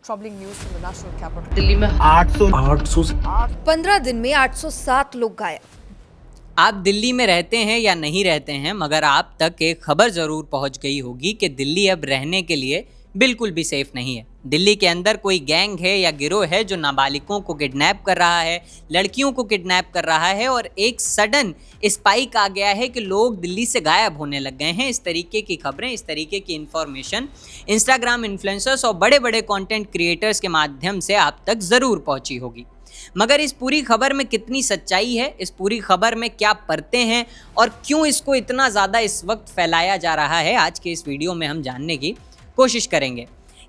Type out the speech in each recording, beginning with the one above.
troubling news from the national capital. Delhi में 800 15 दिन में 807 लोग गायब। आप दिल्ली में रहते हैं या नहीं रहते हैं, मगर आप तक एक खबर ज़रूर पहुंच गई होगी कि दिल्ली अब रहने के लिए बिल्कुल भी सेफ़ नहीं है। दिल्ली के अंदर कोई गैंग है या गिरोह है जो नाबालिगों को किडनैप कर रहा है, लड़कियों को किडनैप कर रहा है और एक सडन स्पाइक आ गया है कि लोग दिल्ली से गायब होने लग गए हैं। इस तरीके की खबरें, इस तरीके की इन्फॉर्मेशन इंस्टाग्राम इन्फ्लुएंसर्स और बड़े बड़े कंटेंट क्रिएटर्स के माध्यम से आप तक ज़रूर पहुंची होगी। मगर इस पूरी खबर में कितनी सच्चाई है, इस पूरी खबर में क्या परतें हैं और क्यों इसको इतना ज़्यादा इस वक्त फैलाया जा रहा है, आज के इस वीडियो में हम जानने की कोशिश करेंगे।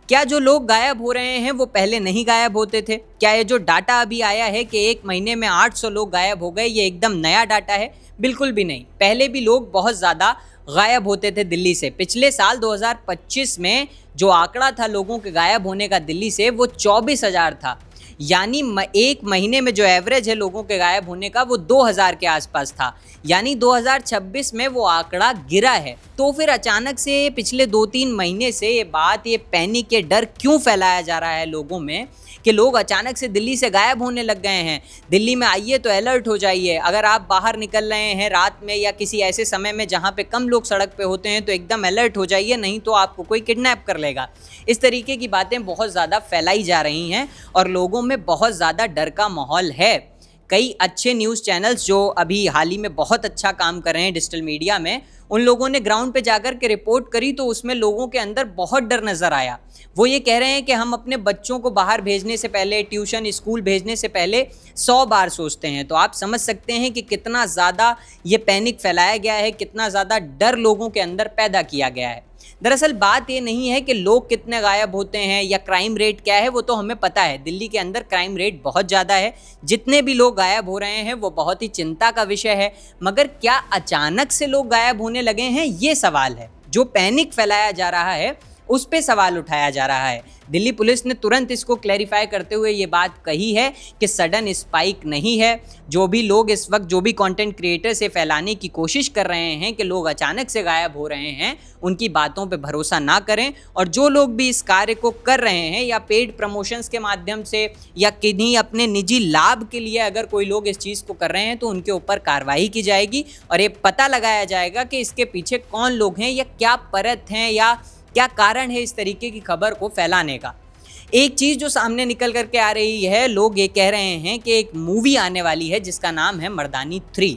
क्या जो लोग गायब हो रहे हैं वो पहले नहीं गायब होते थे? क्या ये जो डाटा अभी आया है कि एक महीने में 800 लोग गायब हो गए, ये एकदम नया डाटा है? बिल्कुल भी नहीं। पहले भी लोग बहुत ज़्यादा गायब होते थे दिल्ली से। पिछले साल 2025 में जो आंकड़ा था लोगों के गायब होने का दिल्ली से, वो 24,000 था। यानी एक महीने में जो एवरेज है लोगों के गायब होने का, वो 2000 के आसपास था। यानी 2026 में वो आंकड़ा गिरा है। तो फिर अचानक से पिछले 2-3 महीने से ये पैनिक, ये डर क्यों फैलाया जा रहा है लोगों में कि लोग अचानक से दिल्ली से गायब होने लग गए हैं? दिल्ली में आइए तो अलर्ट हो जाइए। अगर आप बाहर निकल रहे हैं रात में या किसी ऐसे समय में जहाँ पे कम लोग सड़क पे होते हैं तो एकदम अलर्ट हो जाइए, नहीं तो आपको कोई किडनैप कर लेगा। इस तरीके की बातें बहुत ज़्यादा फैलाई जा रही हैं और लोगों में बहुत ज़्यादा डर का माहौल है। कई अच्छे न्यूज़ चैनल्स जो अभी हाल ही में बहुत अच्छा काम कर रहे हैं डिजिटल मीडिया में, उन लोगों ने ग्राउंड पे जाकर के रिपोर्ट करी तो उसमें लोगों के अंदर बहुत डर नज़र आया। वो ये कह रहे हैं कि हम अपने बच्चों को बाहर भेजने से पहले, ट्यूशन स्कूल भेजने से पहले 100 बार सोचते हैं। तो आप समझ सकते हैं कि कितना ज़्यादा ये पैनिक फैलाया गया है, कितना ज़्यादा डर लोगों के अंदर पैदा किया गया है। दरअसल बात ये नहीं है कि लोग कितने गायब होते हैं या क्राइम रेट क्या है, वो तो हमें पता है। दिल्ली के अंदर क्राइम रेट बहुत ज़्यादा है। जितने भी लोग गायब हो रहे हैं वो बहुत ही चिंता का विषय है। मगर क्या अचानक से लोग गायब होने लगे हैं, ये सवाल है। जो पैनिक फैलाया जा रहा है उस पे सवाल उठाया जा रहा है। दिल्ली पुलिस ने तुरंत इसको क्लैरिफाई करते हुए ये बात कही है कि सडन स्पाइक नहीं है। जो भी लोग इस वक्त, जो भी कंटेंट क्रिएटर से फैलाने की कोशिश कर रहे हैं कि लोग अचानक से गायब हो रहे हैं, उनकी बातों पे भरोसा ना करें। और जो लोग भी इस कार्य को कर रहे हैं या पेड प्रमोशंस के माध्यम से या किन्हीं अपने निजी लाभ के लिए अगर कोई लोग इस चीज़ को कर रहे हैं तो उनके ऊपर कार्रवाई की जाएगी और ये पता लगाया जाएगा कि इसके पीछे कौन लोग हैं या क्या परत हैं या क्या कारण है इस तरीके की खबर को फैलाने का। एक चीज़ जो सामने निकल करके आ रही है, लोग ये कह रहे हैं कि एक मूवी आने वाली है जिसका नाम है मर्दानी 3,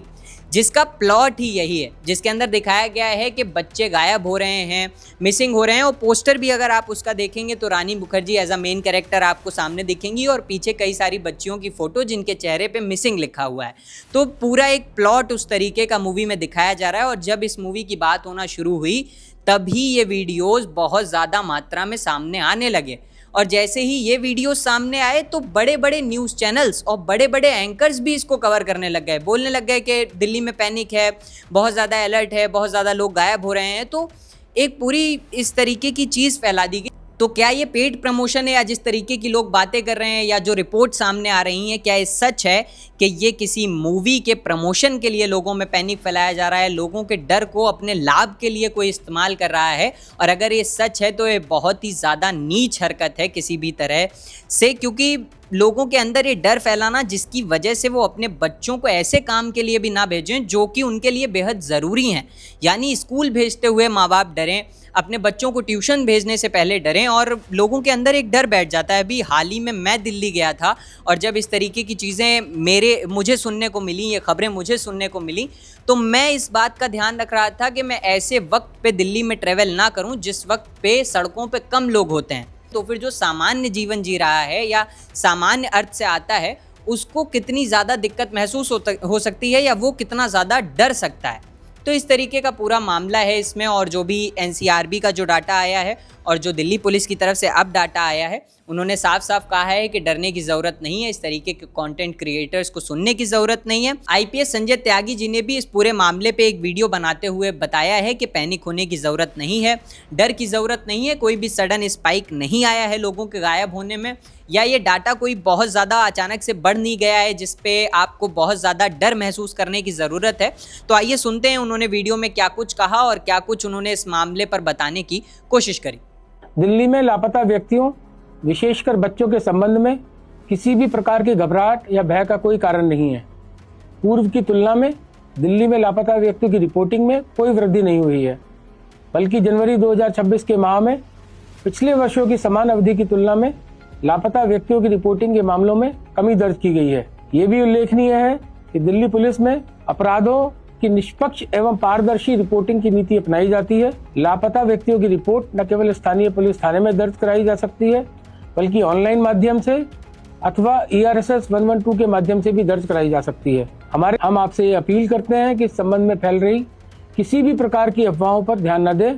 जिसका प्लॉट ही यही है, जिसके अंदर दिखाया गया है कि बच्चे गायब हो रहे हैं, मिसिंग हो रहे हैं। और पोस्टर भी अगर आप उसका देखेंगे तो Rani Mukherjee as a main character आपको सामने दिखेंगी और पीछे कई सारी बच्चियों की फ़ोटो जिनके चेहरे पे मिसिंग लिखा हुआ है। तो पूरा एक प्लॉट उस तरीके का मूवी में दिखाया जा रहा है। और जब इस मूवी की बात होना शुरू हुई तभी ये वीडियोज़ बहुत ज़्यादा मात्रा में सामने आने लगे। और जैसे ही ये वीडियो सामने आए तो बड़े बड़े न्यूज़ चैनल्स और बड़े बड़े एंकर्स भी इसको कवर करने लग गए, बोलने लग गए कि दिल्ली में पैनिक है, बहुत ज़्यादा अलर्ट है, बहुत ज़्यादा लोग गायब हो रहे हैं। तो एक पूरी इस तरीके की चीज़ फैला दी गई। तो क्या ये पेड प्रमोशन है या जिस तरीके की लोग बातें कर रहे हैं या जो रिपोर्ट सामने आ रही हैं, क्या ये सच है कि ये किसी मूवी के प्रमोशन के लिए लोगों में पैनिक फैलाया जा रहा है, लोगों के डर को अपने लाभ के लिए कोई इस्तेमाल कर रहा है? और अगर ये सच है तो ये बहुत ही ज़्यादा नीच हरकत है किसी भी तरह से, क्योंकि लोगों के अंदर ये डर फैलाना जिसकी वजह से वो अपने बच्चों को ऐसे काम के लिए भी ना भेजें जो कि उनके लिए बेहद ज़रूरी हैं। यानी स्कूल भेजते हुए माँ बाप डरें, अपने बच्चों को ट्यूशन भेजने से पहले डरें और लोगों के अंदर एक डर बैठ जाता है। अभी हाल ही में मैं दिल्ली गया था और जब इस तरीके की चीज़ें मुझे सुनने को मिली, ये खबरें मुझे सुनने को मिली, तो मैं इस बात का ध्यान रख रहा था कि मैं ऐसे वक्त पे दिल्ली में ट्रैवल ना करूं जिस वक्त पे सड़कों पे कम लोग होते हैं। तो फिर जो सामान्य जीवन जी रहा है या सामान्य अर्थ से आता है, उसको कितनी ज़्यादा दिक्कत महसूस हो सकती है या वो कितना ज़्यादा डर सकता है। तो इस तरीके का पूरा मामला है इसमें। और जो भी एनसीआरबी का जो डाटा आया है और जो दिल्ली पुलिस की तरफ से अब डाटा आया है, उन्होंने साफ साफ कहा है कि डरने की ज़रूरत नहीं है, इस तरीके के कंटेंट क्रिएटर्स को सुनने की ज़रूरत नहीं है। आईपीएस संजय त्यागी जी ने भी इस पूरे मामले पे एक वीडियो बनाते हुए बताया है कि पैनिक होने की ज़रूरत नहीं है, डर की ज़रूरत नहीं है, कोई भी सडन स्पाइक नहीं आया है लोगों के गायब होने में, या ये डाटा कोई बहुत ज़्यादा अचानक से बढ़ नहीं गया है जिस पे आपको बहुत ज़्यादा डर महसूस करने की ज़रूरत है। तो आइए सुनते हैं उन्होंने वीडियो में क्या कुछ कहा और क्या कुछ उन्होंने इस मामले पर बताने की कोशिश करी। दिल्ली में लापता व्यक्तियों विशेषकर बच्चों के संबंध में किसी भी प्रकार की घबराहट या भय का कोई कारण नहीं है। पूर्व की तुलना में दिल्ली में लापता व्यक्तियों की रिपोर्टिंग में कोई वृद्धि नहीं हुई है, बल्कि जनवरी 2026 के माह में पिछले वर्षों की समान अवधि की तुलना में लापता व्यक्तियों की रिपोर्टिंग के मामलों में कमी दर्ज की गई है। ये भी उल्लेखनीय है कि दिल्ली पुलिस में अपराधों की निष्पक्ष एवं पारदर्शी रिपोर्टिंग की नीति अपनाई जाती है। लापता व्यक्तियों की रिपोर्ट न केवल स्थानीय पुलिस थाने में दर्ज कराई जा सकती है, बल्कि ऑनलाइन माध्यम से अथवा ERSS 112 के माध्यम से भी दर्ज कराई जा सकती है। हम आपसे ये अपील करते हैं कि इस संबंध में फैल रही किसी भी प्रकार की अफवाहों पर ध्यान न दें।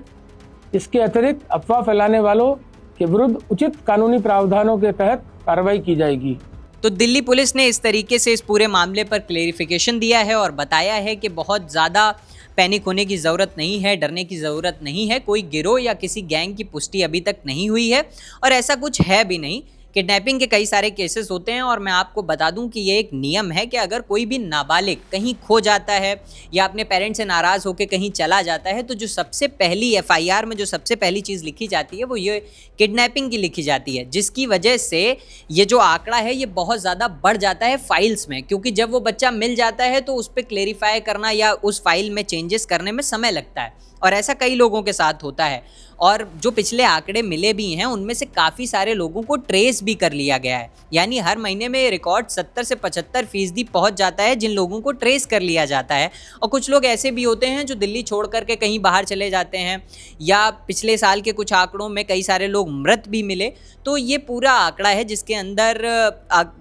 इसके अतिरिक्त अफवाह फैलाने वालों के विरुद्ध उचित कानूनी प्रावधानों के तहत कार्रवाई की जाएगी। तो दिल्ली पुलिस ने इस तरीके से इस पूरे मामले पर क्लेरिफिकेशन दिया है और बताया है कि बहुत ज़्यादा पैनिक होने की ज़रूरत नहीं है, डरने की ज़रूरत नहीं है। कोई गिरोह या किसी गैंग की पुष्टि अभी तक नहीं हुई है और ऐसा कुछ है भी नहीं। किडनैपिंग के कई सारे केसेस होते हैं और मैं आपको बता दूं कि ये एक नियम है कि अगर कोई भी नाबालिग कहीं खो जाता है या अपने पेरेंट्स से नाराज़ होकर कहीं चला जाता है, तो जो सबसे पहली FIR में जो सबसे पहली चीज़ लिखी जाती है वो ये किडनैपिंग की लिखी जाती है, जिसकी वजह से ये जो आंकड़ा है ये बहुत ज़्यादा बढ़ जाता है फाइल्स में, क्योंकि जब वो बच्चा मिल जाता है तो उस पर क्लेरिफाई करना या उस फाइल में चेंजेस करने में समय लगता है और ऐसा कई लोगों के साथ होता है। और जो पिछले आंकड़े मिले भी हैं उनमें से काफ़ी सारे लोगों को ट्रेस भी कर लिया गया है, यानी हर महीने में रिकॉर्ड 70 से 75% पहुंच जाता है जिन लोगों को ट्रेस कर लिया जाता है। और कुछ लोग ऐसे भी होते हैं जो दिल्ली छोड़ करके कहीं बाहर चले जाते हैं, या पिछले साल के कुछ आंकड़ों में कई सारे लोग मृत भी मिले। तो ये पूरा आंकड़ा है जिसके अंदर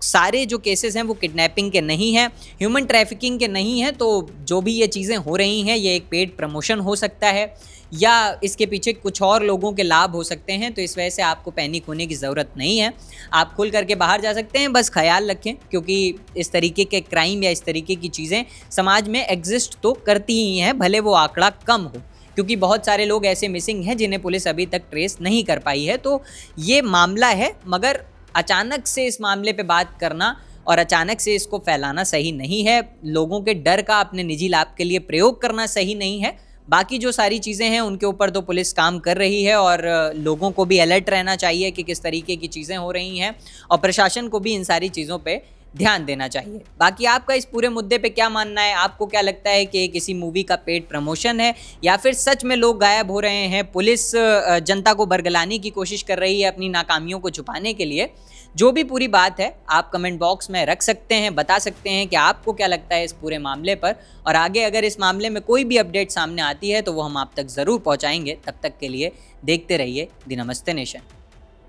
सारे जो केसेस हैं वो किडनैपिंग के नहीं हैं, ह्यूमन ट्रैफिकिंग के नहीं हैं। तो जो भी ये चीज़ें हो रही हैं ये एक पेड प्रमोशन हो सकता है या इसके पीछे कुछ और लोगों के लाभ हो सकते हैं। तो इस वजह से आपको पैनिक होने की ज़रूरत नहीं है, आप खुल करके बाहर जा सकते हैं। बस ख्याल रखें, क्योंकि इस तरीके के क्राइम या इस तरीके की चीज़ें समाज में एग्जिस्ट तो करती ही हैं, भले वो आंकड़ा कम हो, क्योंकि बहुत सारे लोग ऐसे मिसिंग हैं जिन्हें पुलिस अभी तक ट्रेस नहीं कर पाई है। तो ये मामला है, मगर अचानक से इस मामले पे बात करना और अचानक से इसको फैलाना सही नहीं है। लोगों के डर का अपने निजी लाभ के लिए प्रयोग करना सही नहीं है। बाकी जो सारी चीज़ें हैं उनके ऊपर तो पुलिस काम कर रही है और लोगों को भी अलर्ट रहना चाहिए कि किस तरीके की चीज़ें हो रही हैं और प्रशासन को भी इन सारी चीज़ों पे ध्यान देना चाहिए। बाकी आपका इस पूरे मुद्दे पे क्या मानना है? आपको क्या लगता है कि किसी मूवी का पेड प्रमोशन है या फिर सच में लोग गायब हो रहे हैं, पुलिस जनता को बरगलाने की कोशिश कर रही है अपनी नाकामियों को छुपाने के लिए? जो भी पूरी बात है आप कमेंट बॉक्स में रख सकते हैं, बता सकते हैं कि आपको क्या लगता है इस पूरे मामले पर। और आगे अगर इस मामले में कोई भी अपडेट सामने आती है तो वो हम आप तक ज़रूर पहुँचाएंगे। तब तक के लिए देखते रहिए दी नमस्ते नेशन।